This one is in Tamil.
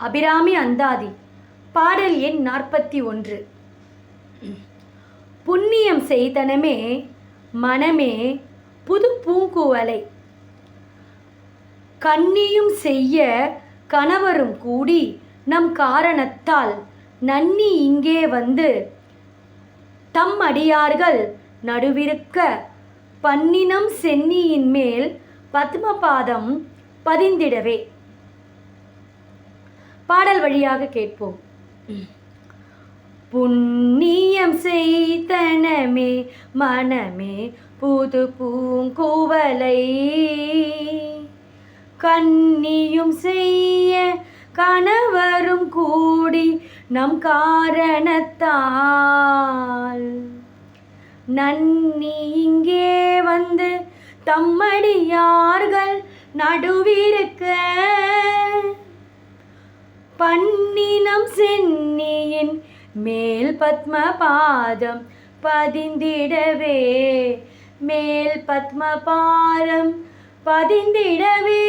அபிராமி அந்தாதி பாடல் எண் 41. புண்ணியம் செய்தனமே மனமே புது பூங்குவலை, கண்ணியும் செய்ய கணவரும் கூடி நம் காரணத்தால் நன்னி இங்கே வந்து தம் அடியார்கள் நடுவிருக்க பன்னினம் சென்னியின் மேல் பத்மபாதம் பதிந்திடவே. பாடல் வழியாக கேட்போம். புண்ணியம் செய்தனமே மனமே புது பூங்குவலை, கண்ணியும் செய்ய கணவரும் கூடி நம் காரணத்தால் நன்னி இங்கே வந்து தம்மடியார்கள் நடுவிருக்க பன்னினம் சென்னியின் மேல் பத்மபாதம் பதிந்திடவே, மேல் பத்மபாதம் பதிந்திடவே.